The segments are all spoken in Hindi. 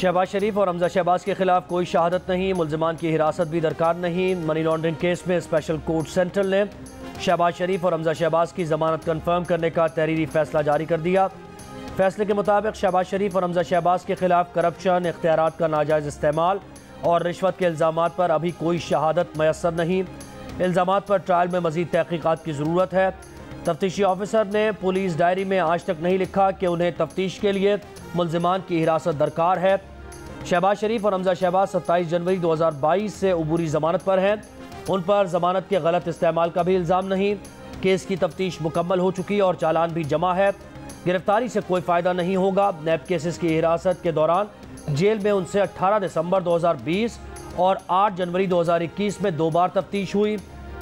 शहबाज शरीफ और हमजा शहबाज के खिलाफ कोई शहादत नहीं, मुल्जिमान की हिरासत भी दरकार नहीं। मनी लॉन्ड्रिंग केस में स्पेशल कोर्ट सेंट्रल ने शहबाज शरीफ और हमजा शहबाज की जमानत कंफर्म करने का तहरीरी फैसला जारी कर दिया। फैसले के मुताबिक शहबाज शरीफ और हमजा शहबाज के खिलाफ करप्शन, इख्तियारात का नाजायज़ इस्तेमाल और रिश्वत के इल्ज़ामात पर अभी कोई शहादत मैसर नहीं। इल्ज़ामात पर ट्रायल में मज़ीद तहक़ीक़ात की ज़रूरत है। तफ्तीशी ऑफिसर ने पुलिस डायरी में आज तक नहीं लिखा कि उन्हें तफ्तीश के लिए मुल्जिमान की हिरासत दरकार है। शहबाज शरीफ और हमजा शहबाज 27 जनवरी 2022 से अबूरी ज़मानत पर हैं। उन पर ज़मानत के गलत इस्तेमाल का भी इल्ज़ाम नहीं। केस की तफ्तीश मुकम्मल हो चुकी और चालान भी जमा है। गिरफ्तारी से कोई फ़ायदा नहीं होगा। नैब केसेस की हिरासत के दौरान जेल में उनसे 18 दिसंबर 2020 और 8 जनवरी 2021 में 2 बार तफ्तीश हुई।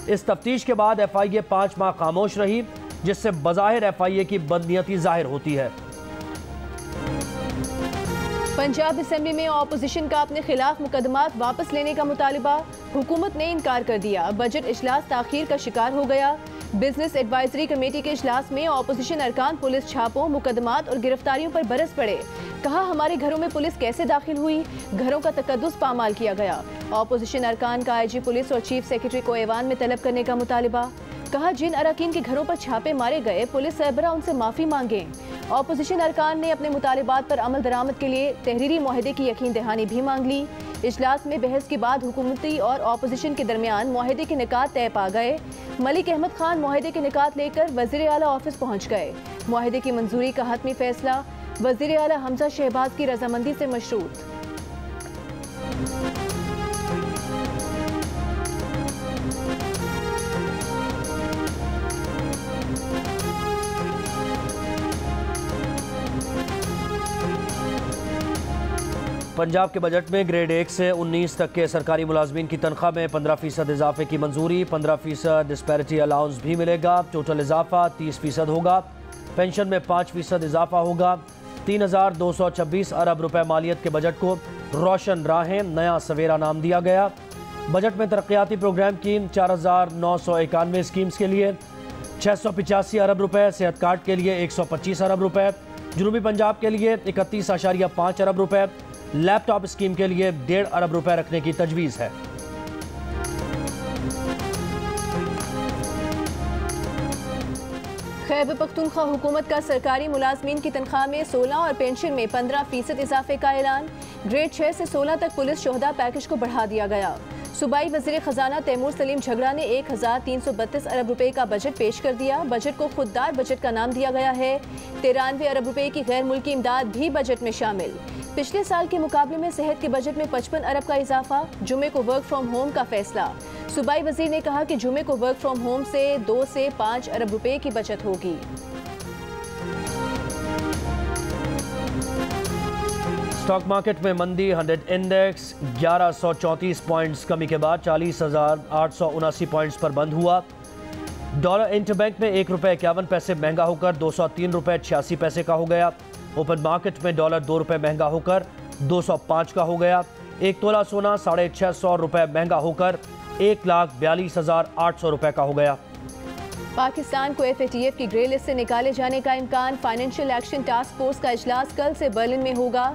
इस तफ्तीश के बाद FIA 5 माह खामोश रही, जिससे बज़ाहिर FIA की बदनीयती ज़ाहिर होती है। पंजाब असेंबली में ऑपोजिशन का अपने खिलाफ मुकदमात वापस लेने का मुतालिबा, हुकूमत ने इनकार कर दिया। बजट इजलास ताखीर का शिकार हो गया। बिजनेस एडवाइजरी कमेटी के इजलास में ऑपोजिशन अरकान पुलिस छापों, मुकदमात और गिरफ्तारियों पर बरस पड़े। कहा, हमारे घरों में पुलिस कैसे दाखिल हुई, घरों का तकद्दुस पामाल किया गया। ऑपोजिशन अरकान का IG पुलिस और चीफ सेक्रेटरी को ऐवान में तलब करने का मुतालिबा। कहा, जिन अरकान के घरों पर छापे मारे गए, पुलिस सरबरा उनसे माफ़ी मांगे। ऑपोजिशन अरकान ने अपने मुतालिबात पर अमल दरामद के लिए तहरीरी मुआहदे की यकीन दहानी भी मांग ली। इजलास में बहस के बाद हुकूमती और ऑपोजिशन के दरमियान मुआहदे के निकात तय पा गए। मलिक अहमद खान मुआहदे के निकात लेकर वज़ीर आला ऑफिस पहुँच गए। मुआहदे की मंजूरी का हतमी फैसला वज़ीर आला हमजा शहबाज की रजामंदी से मशरूत। पंजाब के बजट में ग्रेड 1 से 19 तक के सरकारी मुलाजमीन की तनख्वाह में 15% इजाफे की मंजूरी। 15% डिस्पैरिटी अलाउंस भी मिलेगा। टोटल इजाफा 30% होगा। पेंशन में 5% इजाफा होगा। 3226 अरब रुपए मालियत के बजट को रोशन राहें नया सवेरा नाम दिया गया। बजट में तरक्याती प्रोग्राम की 4991 स्कीम्स के लिए 685 अरब रुपए, सेहत कार्ड के लिए 125 अरब रुपए, जनूबी पंजाब के लिए 31.5 अरब रुपए, लैपटॉप स्कीम के लिए 1.5 अरब रुपए रखने की तजवीज़ है। खैबर पख्तूनख्वा हुकूमत का सरकारी मुलाजमीन की तनख्वाह में 16 और पेंशन में 15% इजाफे का ऐलान। ग्रेड 6 से 16 तक पुलिस शोहदा पैकेज को बढ़ा दिया गया। सूबाई वज़ीर ख़जाना तैमूर सलीम झगड़ा ने 1332 अरब रुपए का बजट पेश कर दिया। बजट को खुददार बजट का नाम दिया गया है। 93 अरब रुपए की गैर मुल्की इमदाद भी बजट में शामिल। पिछले साल के मुकाबले में सेहत के बजट में 55 अरब का इजाफा। जुमे को वर्क फ्रॉम होम का फैसला। सूबाई वज़ीर ने कहा कि जुमे को वर्क फ्रॉम होम से 2 से 5 अरब रुपए की बचत होगी। स्टॉक मार्केट में मंदी। 100 इंडेक्स 1134 पॉइंट्स कमी के बाद 40,879 पॉइंट्स पर बंद हुआ। डॉलर इंटरबैंक में 1 रुपये 51 पैसे महंगा होकर 203 रुपये 86 पैसे का हो गया। ओपन मार्केट में डॉलर 2 रुपये महंगा होकर 205 का हो गया। 1 तोला सोना 650 रुपये महंगा होकर 1,42,800 रुपये का हो गया। पाकिस्तान को FATF की ग्रे लिस्ट से निकाले जाने का इम्कान। फाइनेंशियल एक्शन टास्क फोर्स का इजलास कल से बर्लिन में होगा।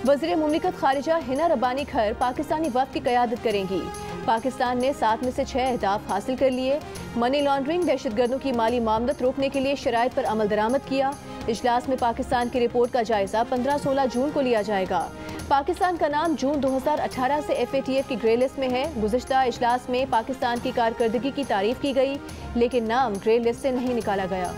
वज़ीर मुमलिकत खारिजा हिना रब्बानी खर पाकिस्तानी वफ़द की क़यादत करेंगी। पाकिस्तान ने 7 में से 6 अहदाफ हासिल कर लिए। मनी लॉन्ड्रिंग, दहशतगर्दों की माली मामलत रोकने के लिए शराइत पर अमल दरामद किया। इजलास में पाकिस्तान की रिपोर्ट का जायजा 15-16 जून को लिया जाएगा। पाकिस्तान का नाम जून 2018 से FATF की ग्रे लिस्ट में है। गुज़िश्ता इजलास में पाकिस्तान की कारकर्दगी की तारीफ की गई, लेकिन नाम ग्रे लिस्ट से नहीं निकाला गया।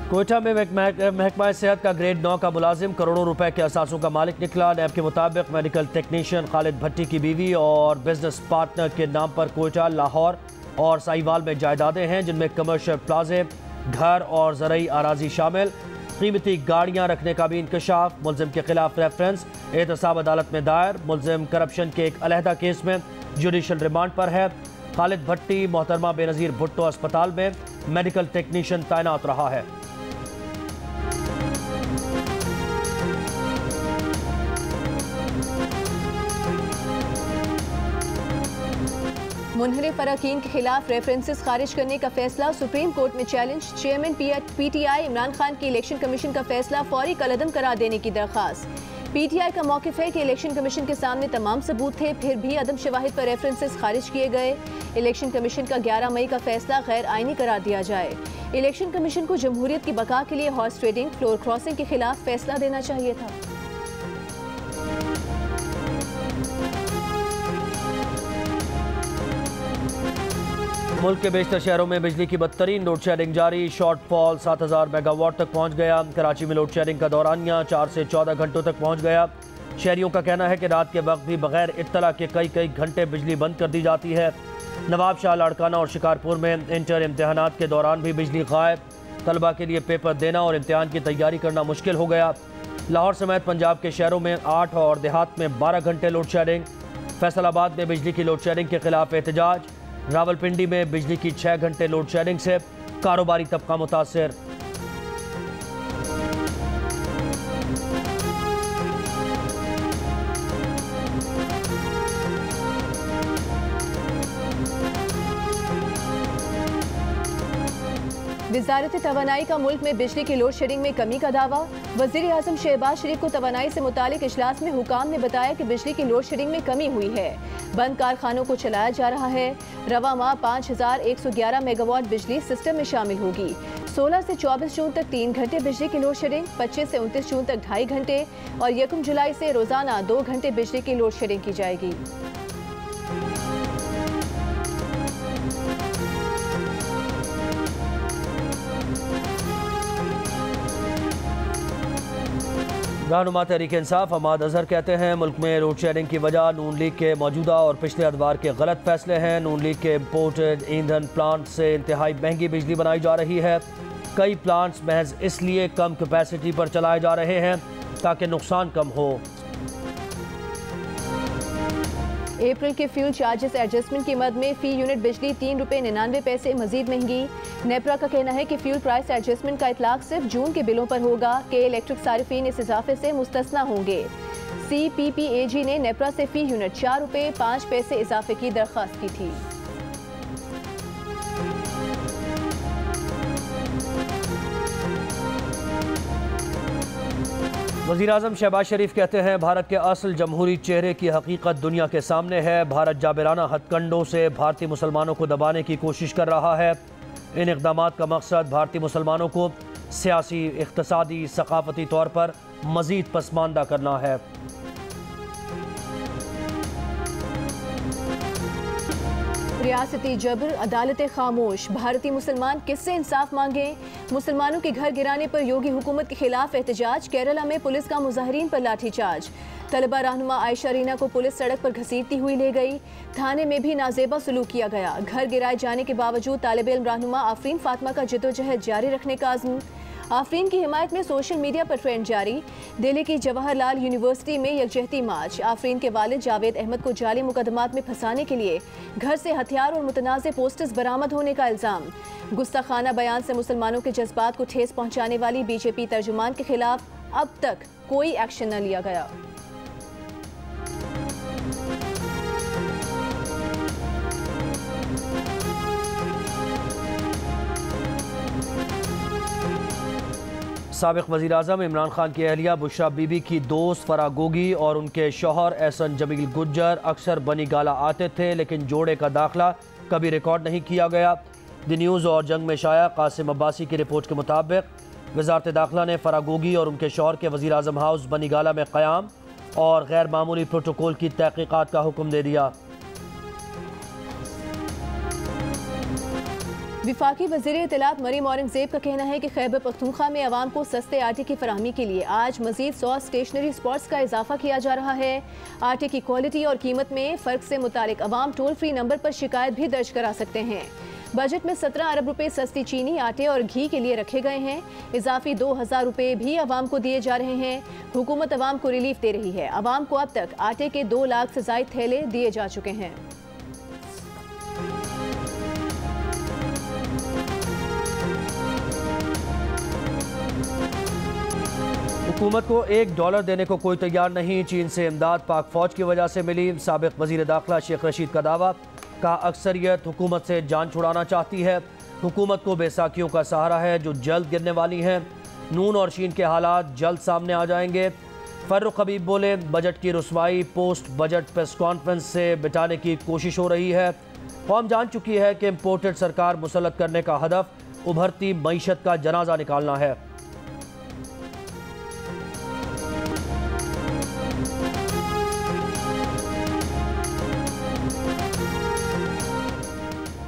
कोयटा में महकमा सेहत का ग्रेड 9 का मुलाजिम करोड़ों रुपए के असासों का मालिक निकला। नैब के मुताबिक मेडिकल टेक्नीशियन खालिद भट्टी की बीवी और बिजनेस पार्टनर के नाम पर कोयटा, लाहौर और साहिवाल में जायदादें हैं, जिनमें कमर्शियल प्लाजे, घर और ज़रई आराजी शामिल। कीमती गाड़ियाँ रखने का भी इंकशाफ। मुलजिम के खिलाफ रेफरेंस एहतसाब अदालत में दायर। मुलजिम करप्शन के एक अलहदा केस में जुडिशल रिमांड पर है। खालिद भट्टी मोहतरमा बेनज़ीर भुट्टो अस्पताल में मेडिकल टेक्नीशियन तैनात रहा है। मुनहरिफ अरकान के खिलाफ रेफरेंसेस खारिज करने का फैसला सुप्रीम कोर्ट में challenge. Chairman PTI Imran Khan की इलेक्शन कमीशन का फैसला फौरी कलअदम करार देने की दरख्वास्त। PTI का मौक़िफ़ है कि इलेक्शन कमीशन के सामने तमाम सबूत थे, फिर भी अदम शवाहिद पर रेफरेंसेस खारिज किए गए। इलेक्शन कमीशन का 11 मई का फैसला गैर आइनी करार दिया जाए। इलेक्शन कमीशन को जमहूरियत की बका के लिए हॉर्स ट्रेडिंग, फ्लोर क्रॉसिंग के खिलाफ फैसला देना चाहिए था। मुल्क के बेशतर शहरों में बिजली की बदतरीन लोड शेडिंग जारी। शॉर्टफॉल 7000 मेगावाट तक पहुंच गया। कराची में लोड शेडिंग का दौरानिया 4 से 14 घंटों तक पहुंच गया। शहरियों का कहना है कि रात के वक्त भी बगैर इत्तला के कई घंटे बिजली बंद कर दी जाती है। नवाब शाह, लाड़काना और शिकारपुर में इंटर इम्तहानात के दौरान भी बिजली गायब। तलबा के लिए पेपर देना और इम्तहान की तैयारी करना मुश्किल हो गया। लाहौर समेत पंजाब के शहरों में 8 और देहात में 12 घंटे लोड शेडिंग। फैसलाबाद में बिजली की लोड शेडिंग के खिलाफ एहतजाज। रावलपिंडी में बिजली की 6 घंटे लोड शेडिंग से कारोबारी तबका मुतासिर। वज़ारत तवानाई का मुल्क में बिजली की लोड शेडिंग में कमी का दावा। वज़ीर आज़म शहबाज शरीफ को तवानाई से मुतालिक इजलास में हुकाम ने बताया कि बिजली की लोड शेडिंग में कमी हुई है। बंद कारखानों को चलाया जा रहा है। रवा माह 5111 मेगावाट बिजली सिस्टम में शामिल होगी। 16 से 24 जून तक 3 घंटे बिजली की लोड शेडिंग, 25 से 29 जून तक 2.5 घंटे और 1 जुलाई से रोजाना 2 घंटे बिजली की लोड शेडिंग की जाएगी। रहनुमा तहरीक इंसाफ हमाद अजहर कहते हैं मुल्क में लोड शेडिंग की वजह नून लीग के मौजूदा और पिछले अदवार के गलत फैसले हैं। नून लीग के इम्पोर्टेड ईंधन प्लांट से इंतहाई महंगी बिजली बनाई जा रही है। कई प्लांट्स महज इसलिए कम कैपेसिटी पर चलाए जा रहे हैं ताकि नुकसान कम हो। अप्रैल के फ्यूल चार्जेस एडजस्टमेंट की मद में फ़ी यूनिट बिजली 3 रुपये 99 पैसे मजीद महंगी। नेपरा का कहना है कि फ्यूल प्राइस एडजस्टमेंट का इतलाक सिर्फ जून के बिलों पर होगा कि इलेक्ट्रिक सारिफीन इस इजाफे से मुस्तस्ना होंगे। CPPAG ने नेपरा से फ़ी यूनिट 4 रुपये 5 पैसे इजाफे की दरख्वास्त की थी। वज़ीर आज़म शहबाज शरीफ कहते हैं भारत के असल जमहूरी चेहरे की हकीकत दुनिया के सामने है। भारत जाबिराना हथकंडों से भारतीय मुसलमानों को दबाने की कोशिश कर रहा है। इन इक़दामात का मकसद भारतीय मुसलमानों को सियासी, इक़्तिसादी, सक़ाफ़ती तौर पर मज़ीद पसमानदा करना है। रियासती जबर, अदालतें खामोश। भारतीय मुसलमान किससे इंसाफ मांगे? मुसलमानों के घर गिराने पर योगी हुकूमत के खिलाफ एहतजाज। केरला में पुलिस का मुजाहिरीन पर लाठीचार्ज। तलबा रहनुमा आयशा रीना को पुलिस सड़क पर घसीटती हुई ले गई। थाने में भी नाजेबा सलूक किया गया। घर गिराए जाने के बावजूद तालिब इल्म रहनुमा आफरीन फातिमा का जद्दोजहद जारी रखने का आज़म। आफरीन की हिमायत में सोशल मीडिया पर ट्रेंड जारी। दिल्ली की जवाहरलाल यूनिवर्सिटी में यकजहती मार्च। आफरीन के वालिद जावेद अहमद को जाली मुकदमात में फंसाने के लिए घर से हथियार और मुतनाज़ पोस्टर्स बरामद होने का इल्ज़ाम। गुस्ताखाना बयान से मुसलमानों के जज्बात को ठेस पहुंचाने वाली बीजेपी तर्जुमान के खिलाफ अब तक कोई एक्शन न लिया गया। साबिक़ वज़ीर आज़म इमरान खान की अहलिया बुशरा बीबी की दोस्त फराह गोगी और उनके शौहर एहसन जमील गुज्जर अक्सर बनी गाला आते थे, लेकिन जोड़े का दाखिला कभी रिकॉर्ड नहीं किया गया। द न्यूज़ और जंग में शाया कासिम अब्बासी की रिपोर्ट के मुताबिक वज़ारत दाखिला ने फराह गोगी और उनके शौहर के वज़ीर आज़म हाउस बनी गाला में क़याम और गैर मामूली प्रोटोकॉल की तहक़ीक़ात का हुक्म दे दिया। विफाकी वज़ीर इत्तलात मरीम औरंगज़ेब का कहना है कि खैबर पख्तूनख्वा में आवाम को सस्ते आटे की फराहमी के लिए आज मज़ीद 100 स्टेशनरी स्पॉट्स का इजाफा किया जा रहा है। आटे की क्वालिटी और कीमत में फ़र्क से मुतालिक आवाम टोल फ्री नंबर पर शिकायत भी दर्ज करा सकते हैं। बजट में 17 अरब रुपए सस्ती चीनी, आटे और घी के लिए रखे गए हैं। इजाफी 2000 रुपए भी आवाम को दिए जा रहे हैं। हुकूमत आवाम को रिलीफ दे रही है। आवाम को अब तक आटे के 2 लाख से ज़ायद थैले दिए जा चुके हैं। हुकूमत को $1 देने को कोई तैयार नहीं। चीन से इमदाद पाक फौज की वजह से मिली। साबिक़ वज़ीर दाखिला शेख रशीद का दावा, का अक्सरियत हुकूमत से जान छुड़ाना चाहती है। हुकूमत को बैसाखियों का सहारा है जो जल्द गिरने वाली हैं। नून और शीन के हालात जल्द सामने आ जाएंगे। फर्रुख हबीब बोले, बजट की रुसवाई पोस्ट बजट प्रेस कॉन्फ्रेंस से बिटाने की कोशिश हो रही है। कौम जान चुकी है कि इम्पोर्टेड सरकार मुसल्लत करने का हदफ उभरती मईशत का जनाजा निकालना है।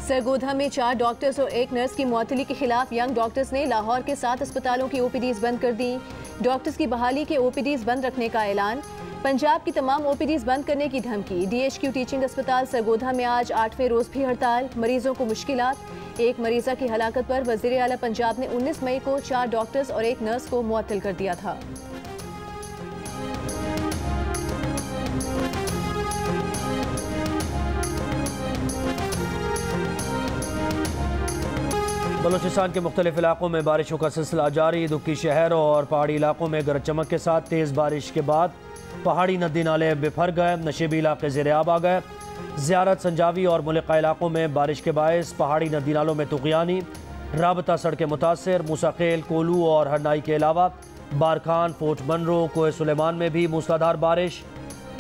सरगोधा में 4 डॉक्टर्स और 1 नर्स की मुअत्तली के खिलाफ यंग डॉक्टर्स ने लाहौर के 7 अस्पतालों की ओपीडीज बंद कर दी। डॉक्टर्स की बहाली के ओपीडीज बंद रखने का ऐलान। पंजाब की तमाम ओपीडीज बंद करने की धमकी। डीएचक्यू टीचिंग अस्पताल सरगोधा में आज 8वें रोज भी हड़ताल। मरीजों को मुश्किलात। एक मरीजा की हलाकत पर वजीर आला पंजाब ने 19 मई को 4 डॉक्टर्स और 1 नर्स को मुअत्तल कर दिया था। बलूचिस्तान के मुख्तलिफ इलाकों में बारिशों का सिलसिला जारी। दुक्की शहरों और पहाड़ी इलाकों में गरज चमक के साथ तेज़ बारिश के बाद पहाड़ी नदी नाले बिफर गए। नशेबी इलाके ज़ेर-ए-आब आ गए। ज़ियारत संजावी और मुल्का इलाकों में बारिश के बायस पहाड़ी नदी नालों में तुग़यानी। राबता सड़कें मुतासर। मूसाखेल, कोलू और हरनाई के अलावा बारखान, फोर्ट मनरो, कोहे सुलेमान में भी मूसलाधार बारिश।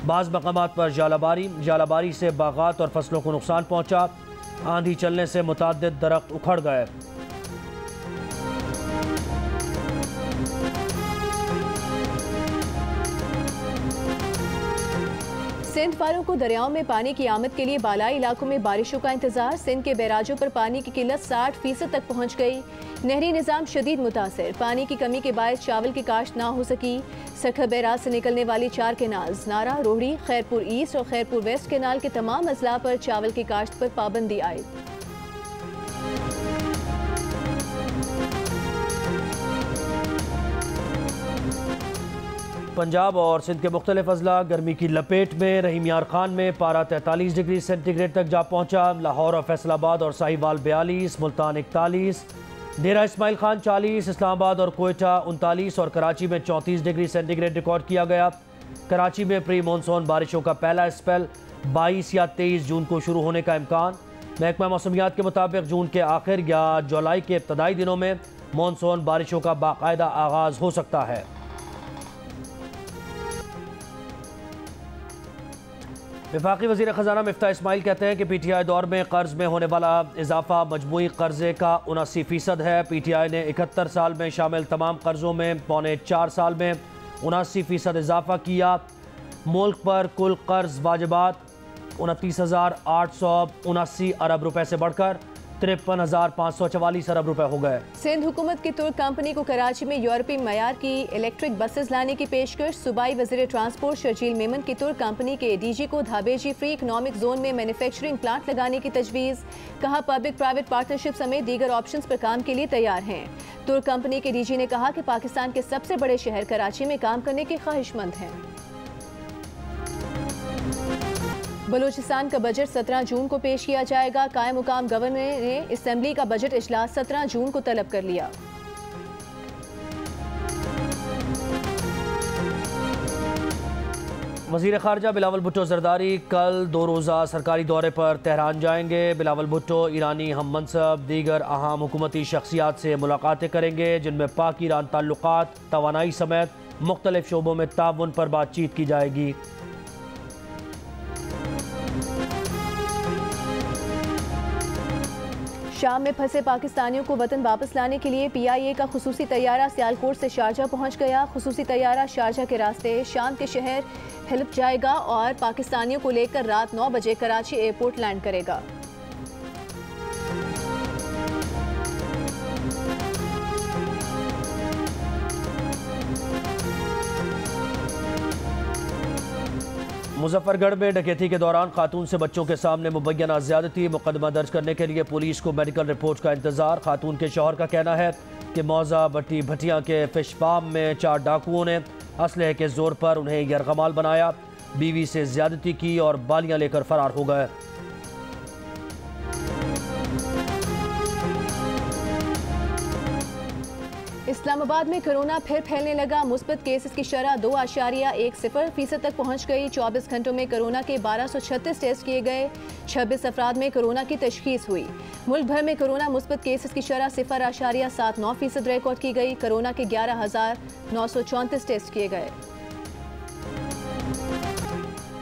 बाज़ मकामात पर जालाबारी से बागात और फसलों को नुकसान पहुँचा। आंधी चलने से मुताद्दिद दरख्त उखड़ गए। सिंध वालों को दरियाओं में पानी की आमद के लिए बालाई इलाकों में बारिशों का इंतजार। सिंध के बैराजों पर पानी की किल्लत 60% तक पहुँच गई। नहरी निज़ाम शदीद मुतासर। पानी की कमी के बायस चावल की काश्त ना हो सकी। सखर बैराज से निकलने वाली 4 केनाल्स नारा, रोहड़ी, खैरपुर ईस्ट और खैरपुर वेस्ट केनाल के तमाम अजला पर चावल की काश्त पर पाबंदी आयद। पंजाब और सिंध के मुख्तलिफ अजला गर्मी की लपेट में। रहीम यार खान में पारा 43 डिग्री सेंटीग्रेड तक जा पहुंचा। लाहौर और फैसलाबाद और साहिवाल 42, मुल्तान 41, डेरा इस्माइल खान 40, इस्लामाबाद और कोयटा 39 और कराची में 34 डिग्री सेंटीग्रेड रिकॉर्ड किया गया। कराची में प्री मानसून बारिशों का पहला स्पेल 22 या 23 जून को शुरू होने का इम्कान। महकमा मौसमियात के मुताबिक जून के आखिर या जुलाई के इब्तदाई दिनों में मानसून बारिशों का बाकायदा आगाज हो सकता है। वफाकी वज़ीर ख़जाना मिफ्ता इस्माइल कहते हैं कि PTI दौर में कर्ज में होने वाला इजाफा मजमूई कर्जे का 79% है। PTI ने 71 साल में शामिल तमाम कर्जों में पौने 4 साल में 79% इजाफा किया। मुल्क पर कुल कर्ज वाजिबात 29,879 अरब रुपए से बढ़कर 53,544 अरब रुपए हो गए। सिंध हुकूमत की तुर्क कंपनी को कराची में यूरोपीय मयार की इलेक्ट्रिक बसेस लाने की पेशकश। सूबाई वज़ीर ट्रांसपोर्ट शर्जील मेमन की तुर्क कंपनी के DG को धाबेजी फ्री इकनॉमिक जोन में मैन्युफैक्चरिंग प्लांट लगाने की तजवीज़। कहा, पब्लिक प्राइवेट पार्टनरशिप समेत दीगर ऑप्शंस पर काम के लिए तैयार हैं। तुर्क कंपनी के DG ने कहा कि पाकिस्तान के सबसे बड़े शहर कराची में काम करने के ख्वाहिशमंद हैं। बलूचिस्तान का बजट 17 जून को पेश किया जाएगा। कायम मुकाम गवर्नर ने असेंबली का बजट इजलास 17 जून को तलब कर लिया। वज़ीर ख़ारजा बिलावल भुट्टो ज़रदारी कल 2 रोज़ा सरकारी दौरे पर तेहरान जाएंगे। बिलावल भुट्टो ईरानी हम मनसब दीगर अहम हुकूमती शख्सियात से मुलाकातें करेंगे, जिनमें पाक ईरान ताल्लुकात, तवानाई समेत मुख्तलिफ शोबों में ताउन पर बातचीत की जाएगी। शाम में फंसे पाकिस्तानियों को वतन वापस लाने के लिए PIA का खुसूसी तैयारा सियालकोट से शारजा पहुंच गया। खुसूसी तैयारा शारजा के रास्ते शाम के शहर हिल्प जाएगा और पाकिस्तानियों को लेकर रात 9 बजे कराची एयरपोर्ट लैंड करेगा। मुजफ्फरगढ़ में डकैती के दौरान खातून से बच्चों के सामने मुबैना ज़्यादती। मुकदमा दर्ज करने के लिए पुलिस को मेडिकल रिपोर्ट का इंतजार। खातून के शौहर का कहना है कि मौजा भट्टी भटिया के फिश फार्म में 4 डाकुओं ने असलहे के जोर पर उन्हें यरगमाल बनाया, बीवी से ज़्यादती की और बालियां लेकर फरार हो गए। इस्लामाबाद में कोरोना फिर फैलने लगा। मुस्बत केसेस की शरह 2.10% तक पहुंच गई। 24 घंटों में कोरोना के 1236 टेस्ट किए गए। 26 अफराद में कोरोना की तशखीस हुई। मुल्क भर में कोरोना मुस्बत केसेस की शरह 0.79% रिकॉर्ड की गई। कोरोना के 11,934 टेस्ट किए गए।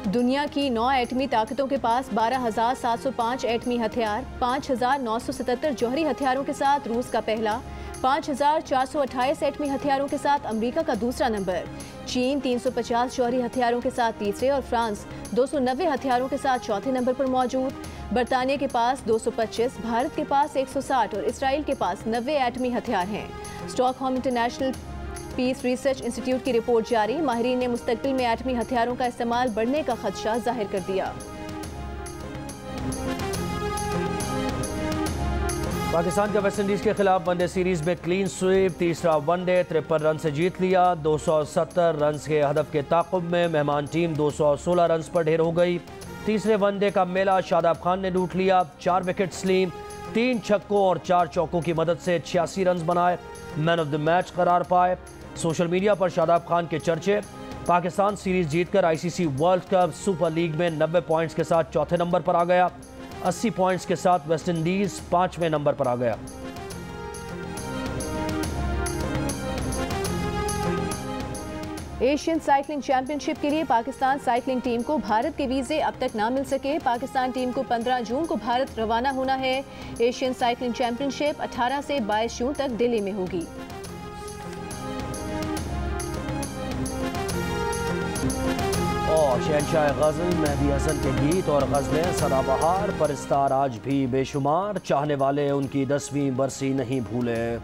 दुनिया की 9 एटमी ताकतों के पास 12,705 एटमी हथियार, 5,977 जौहरी हथियारों के साथ रूस का पहला, 5,428 एटमी हथियारों के साथ अमेरिका का दूसरा नंबर, चीन 350 जौहरी हथियारों के साथ तीसरे और फ्रांस 290 हथियारों के साथ चौथे नंबर पर मौजूद। बरतानिया के पास 225, भारत के पास 160 और इसराइल के पास 90 एटमी हथियार हैं। Stockholm International Peace Research Institute की रिपोर्ट जारी। माहिरीन ने मुस्तकबिल में एटमी हथियारों का इस्तेमाल बढ़ने का खदशा जाहिर कर दिया। पाकिस्तान का वेस्ट इंडीज के खिलाफ वनडे सीरीज में क्लीन स्वीप, तीसरा वनडे 53 रन से जीत लिया। 270 रन के हदफ के ताक़ुब में मेहमान टीम 216 रन पर ढेर हो गई। तीसरे वनडे का मेला शादाब खान ने लूट लिया। 4 विकेट्स लीं, 3 छक्कों और 4 चौकों की मदद से 86 रन बनाए, मैन ऑफ द मैच करार पाए। सोशल मीडिया पर शादाब खान के चर्चे। पाकिस्तान सीरीज जीतकर ICC world cup super league में 90 पॉइंट्स के साथ चौथे नंबर पर आ गया। 80 पॉइंट्स के साथ वेस्ट इंडीज 5वें नंबर पर आ गया। एशियन साइकिलिंग चैंपियनशिप के लिए पाकिस्तान साइकिलिंग टीम को भारत के वीज़े अब तक ना मिल सके। पाकिस्तान टीम को 15 जून को भारत रवाना होना है। एशियन साइकिलिंग चैंपियनशिप 18 से 22 जून तक दिल्ली में होगी। और शहंशाह गज़ल मेहदी हसन के गीत और गज़लें सदाबहार, पर इस्तार आज भी बेशुमार, चाहने वाले उनकी 10वीं बरसी नहीं भूले।